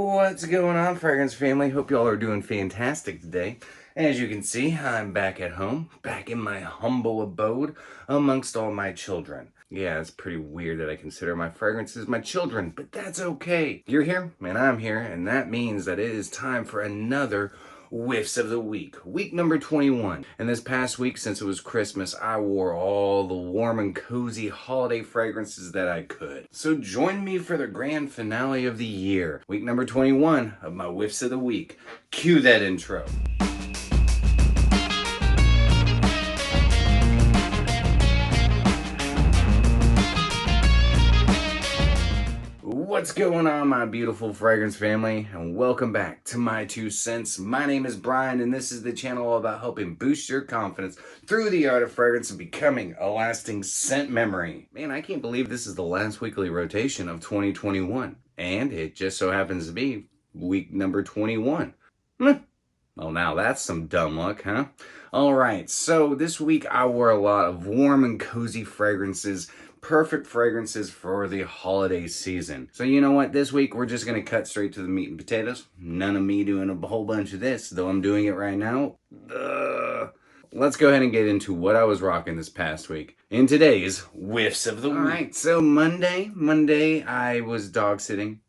What's going on, Fragrance family? Hope y'all are doing fantastic today. As you can see, I'm back at home, back in my humble abode amongst all my children. Yeah, it's pretty weird that I consider my fragrances my children, but that's okay. You're here, and I'm here, and that means that it is time for another Whiffs of the Week, week number 21. And this past week, since it was Christmas, I wore all the warm and cozy holiday fragrances that I could. So join me for the grand finale of the year, week number 21 of my Whiffs of the Week. Cue that intro. What's going on, my beautiful fragrance family, and welcome back to My2Scents. My name is Brian, and this is the channel all about helping boost your confidence through the art of fragrance and becoming a lasting scent memory. Man, I can't believe this is the last weekly rotation of 2021, and it just so happens to be week number 21. Well, now that's some dumb luck, huh? Alright, so this week I wore a lot of warm and cozy fragrances, perfect fragrances for the holiday season. So you know what, this week we're just going to cut straight to the meat and potatoes. None of me doing a whole bunch of this, though I'm doing it right now. Let's go ahead and get into what I was rocking this past week in today's Whiffs of the Week. Alright, so Monday I was dog sitting,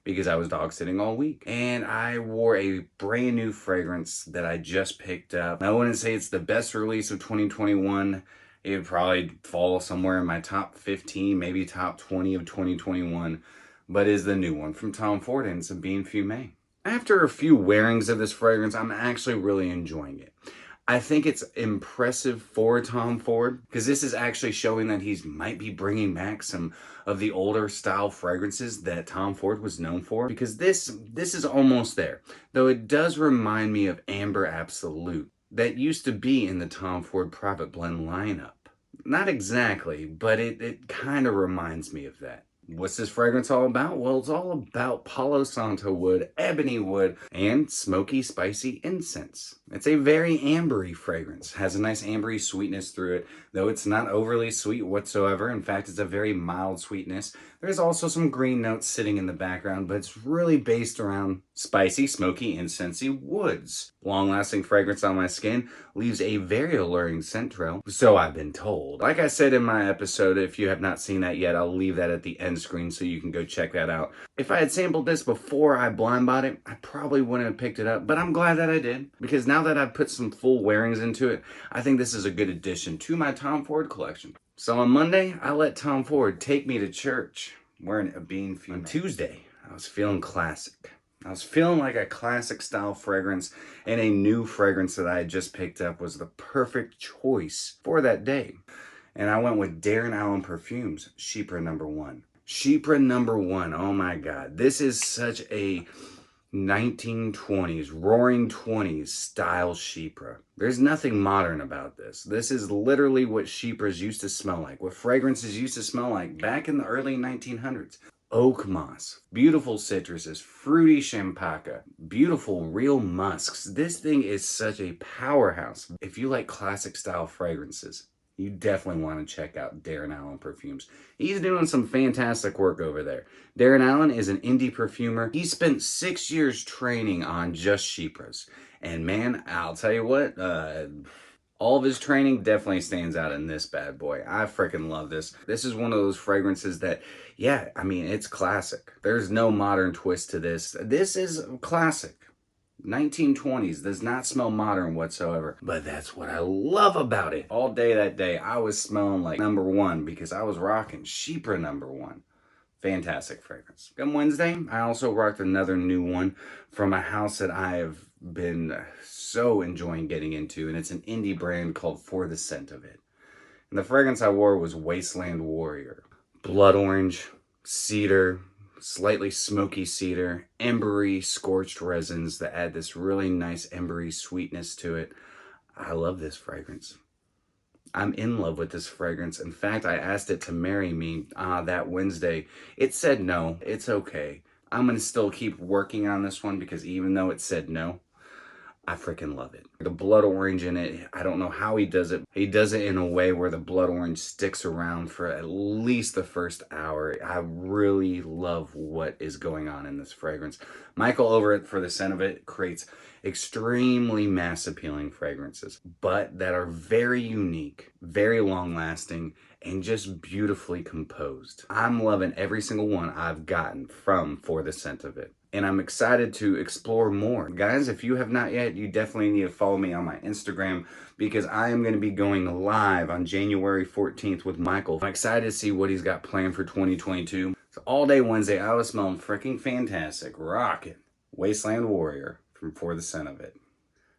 because I was dog sitting all week. And I wore a brand new fragrance that I just picked up. I wouldn't say it's the best release of 2021. It would probably fall somewhere in my top 15, maybe top 20 of 2021. But is the new one from Tom Ford, and it's a Parfum. After a few wearings of this fragrance, I'm actually really enjoying it. I think it's impressive for Tom Ford, because this is actually showing that he might be bringing back some of the older style fragrances that Tom Ford was known for, because this is almost there, though it does remind me of Amber Absolute that used to be in the Tom Ford Private Blend lineup. Not exactly, but it kind of reminds me of that. What's this fragrance all about? Well, it's all about Palo Santo wood, ebony wood, and smoky, spicy incense. It's a very ambery fragrance. Has a nice ambery sweetness through it, though it's not overly sweet whatsoever. In fact, it's a very mild sweetness. There's also some green notes sitting in the background, but it's really based around spicy, smoky, incensey woods. Long-lasting fragrance on my skin, leaves a very alluring scent trail, so I've been told. Like I said in my episode, if you have not seen that yet, I'll leave that at the end screen so you can go check that out. If I had sampled this before I blind bought it, I probably wouldn't have picked it up, but I'm glad that I did, because now that I've put some full wearings into it, I think this is a good addition to my Tom Ford collection. So on Monday, I let Tom Ford take me to church wearing a Parfum. On Tuesday, I was feeling classic. I was feeling like a classic style fragrance, and a new fragrance that I had just picked up was the perfect choice for that day. And I went with Darren Allen Perfumes, Chypre No. 1. Chypre No. 1, oh my god. This is such a 1920s, roaring 20s style Chypre. There's nothing modern about this. This is literally what Chypres used to smell like, what fragrances used to smell like back in the early 1900s. Oak moss, beautiful citruses, fruity champaca, beautiful real musks. This thing is such a powerhouse. If you like classic style fragrances, you definitely want to check out Darren Allen Perfumes. He's doing some fantastic work over there. Darren Allen is an indie perfumer. He spent 6 years training on just Chypres. And man, I'll tell you what, all of his training definitely stands out in this bad boy. I freaking love this. This is one of those fragrances that, yeah, I mean, it's classic. There's no modern twist to this. This is classic. 1920s, does not smell modern whatsoever, but that's what I love about it. All day that day, I was smelling like No. 1 because I was rocking Chypre No. 1. Fantastic fragrance. Come Wednesday, I also rocked another new one from a house that I have been so enjoying getting into, and it's an indie brand called For the Scent of It. And the fragrance I wore was Wasteland Warrior. Blood orange, cedar, slightly smoky cedar, embery scorched resins that add this really nice embery sweetness to it. I love this fragrance. I'm in love with this fragrance. In fact, I asked it to marry me that Wednesday. It said no. It's okay. I'm going to still keep working on this one because even though it said no, I freaking love it. The blood orange in it, I don't know how he does it. He does it in a way where the blood orange sticks around for at least the first hour. I really love what is going on in this fragrance. Michael, over it for the scent of it, creates extremely mass appealing fragrances, but that are very unique, very long lasting, and just beautifully composed. I'm loving every single one I've gotten from For the Scent of It. And I'm excited to explore more. Guys, if you have not yet, you definitely need to follow me on my Instagram because I am going to be going live on January 14th with Michael. I'm excited to see what he's got planned for 2022. So all day Wednesday, I was smelling freaking fantastic, rocking Wasteland Warrior from For the Scent of It.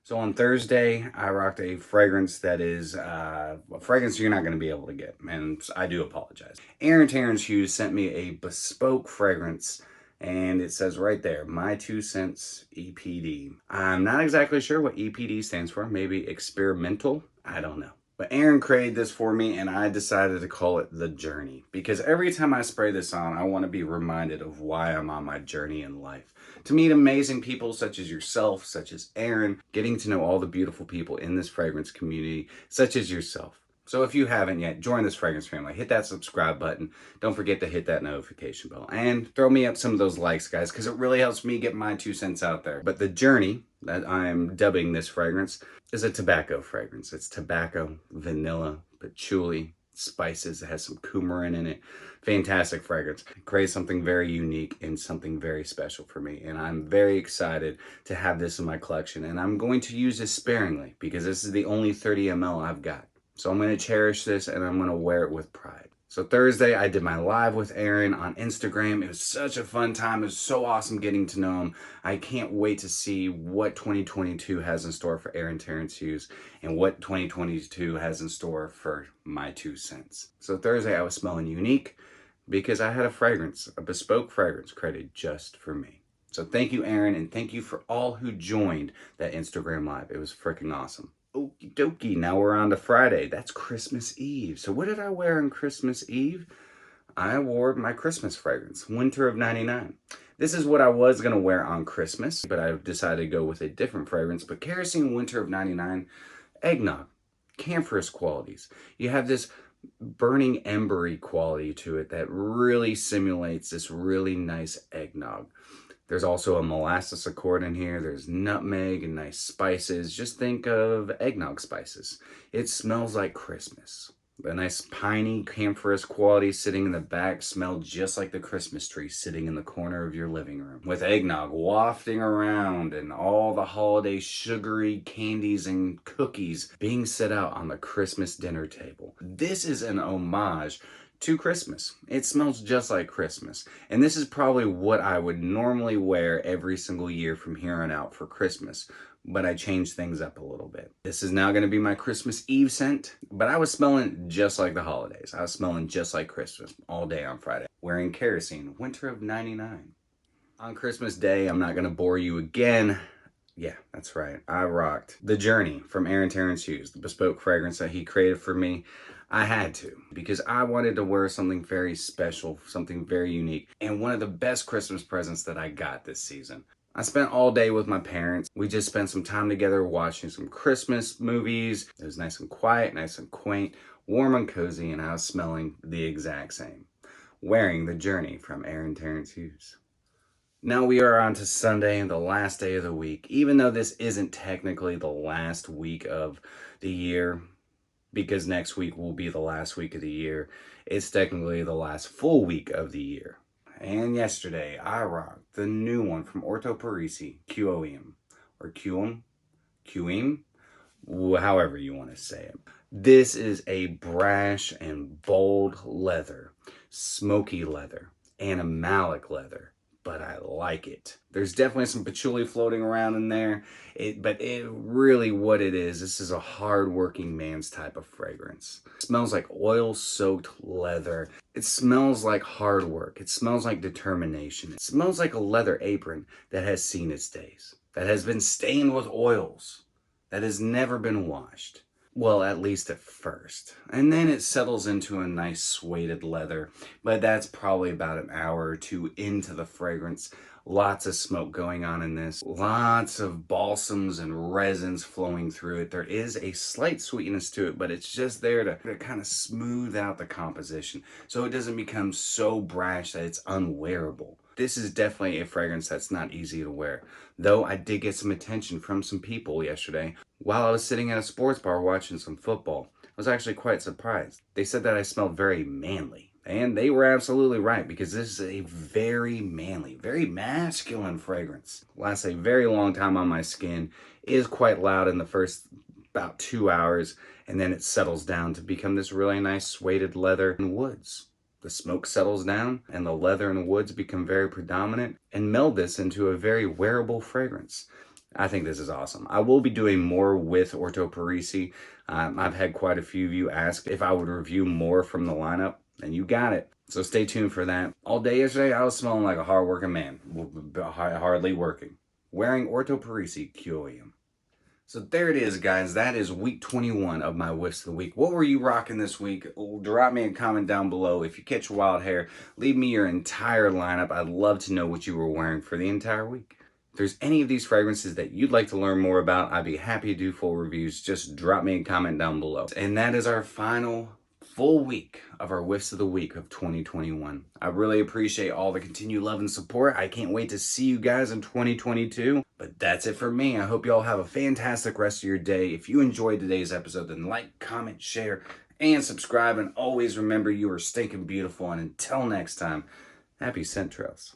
So on Thursday, I rocked a fragrance that is a fragrance you're not going to be able to get, and I do apologize. Terence Hughes sent me a bespoke fragrance, and it says right there, My2Scents EPD. I'm not exactly sure what EPD stands for, maybe experimental, I don't know. But Aaron created this for me, and I decided to call it The Journey, because every time I spray this on, I want to be reminded of why I'm on my journey in life. To meet amazing people such as yourself, such as Aaron, getting to know all the beautiful people in this fragrance community, such as yourself. So if you haven't yet, join this fragrance family. Hit that subscribe button. Don't forget to hit that notification bell. And throw me up some of those likes, guys, because it really helps me get my 2 cents out there. But The Journey, that I'm dubbing this fragrance, is a tobacco fragrance. It's tobacco, vanilla, patchouli, spices. It has some coumarin in it. Fantastic fragrance. It creates something very unique and something very special for me. And I'm very excited to have this in my collection. And I'm going to use this sparingly because this is the only 30 ml I've got. So I'm going to cherish this and I'm going to wear it with pride. So Thursday, I did my live with Aaron on Instagram. It was such a fun time. It was so awesome getting to know him. I can't wait to see what 2022 has in store for Terence Hughes and what 2022 has in store for My2Scents. So Thursday, I was smelling unique because I had a fragrance, a bespoke fragrance created just for me. So thank you, Aaron, and thank you for all who joined that Instagram live. It was freaking awesome. Okie dokie, now we're on to Friday. That's Christmas Eve. So what did I wear on Christmas Eve? I wore my Christmas fragrance, Winter of '99. This is what I was going to wear on Christmas, but I decided to go with a different fragrance. But Kerosene Winter of '99, eggnog, camphorous qualities. You have this burning embery quality to it that really simulates this really nice eggnog. There's also a molasses accord in here. There's nutmeg and nice spices. Just think of eggnog spices. It smells like Christmas. A nice piney, camphorous quality sitting in the back, smelled just like the Christmas tree sitting in the corner of your living room. With eggnog wafting around and all the holiday sugary candies and cookies being set out on the Christmas dinner table. This is an homage to Christmas. It smells just like Christmas. And this is probably what I would normally wear every single year from here on out for Christmas. But I changed things up a little bit. This is now going to be my Christmas Eve scent, but I was smelling just like the holidays. I was smelling just like Christmas all day on Friday, wearing Kerosene, Winter of '99. On Christmas Day, I'm not going to bore you again. Yeah, that's right. I rocked The Journey from Terence Hughes, the bespoke fragrance that he created for me. I had to, because I wanted to wear something very special, something very unique, and one of the best Christmas presents that I got this season. I spent all day with my parents. We just spent some time together watching some Christmas movies. It was nice and quiet, nice and quaint, warm and cozy, and I was smelling the exact same. Wearing The Journey from Terence Hughes. Now we are on to Sunday, the last day of the week. Even though this isn't technically the last week of the year, because next week will be the last week of the year, it's technically the last full week of the year. And yesterday, I rocked the new one from Orto Parisi, QOEM, or QOEM, however you want to say it. This is a brash and bold leather, smoky leather, animalic leather, but I like it. There's definitely some patchouli floating around in there, but really what it is, this is a hard-working man's type of fragrance. It smells like oil-soaked leather. It smells like hard work. It smells like determination. It smells like a leather apron that has seen its days, that has been stained with oils, that has never been washed. Well, at least at first. And then it settles into a nice suede leather, but that's probably about an hour or two into the fragrance. Lots of smoke going on in this. Lots of balsams and resins flowing through it. There is a slight sweetness to it, but it's just there to kind of smooth out the composition so it doesn't become so brash that it's unwearable. This is definitely a fragrance that's not easy to wear, though I did get some attention from some people yesterday while I was sitting at a sports bar watching some football. I was actually quite surprised. They said that I smelled very manly. And they were absolutely right, because this is a very manly, very masculine fragrance. Lasts a very long time on my skin, is quite loud in the first about 2 hours, and then it settles down to become this really nice suede leather and woods. The smoke settles down, and the leather and woods become very predominant, and meld this into a very wearable fragrance. I think this is awesome. I will be doing more with Orto Parisi. I've had quite a few of you ask if I would review more from the lineup, and you got it. So stay tuned for that. All day yesterday, I was smelling like a hard-working man, hardly working, wearing Orto Parisi QOEM. So there it is, guys. That is week 21 of my whiffs of the week. What were you rocking this week? Drop me a comment down below. If you catch wild hair, leave me your entire lineup. I'd love to know what you were wearing for the entire week. If there's any of these fragrances that you'd like to learn more about, I'd be happy to do full reviews. Just drop me a comment down below. And that is our final full week of our whiffs of the week of 2021. I really appreciate all the continued love and support. I can't wait to see you guys in 2022. But that's it for me. I hope you all have a fantastic rest of your day. If you enjoyed today's episode, then like, comment, share, and subscribe. And always remember, you are stinking beautiful. And until next time, happy scent trails.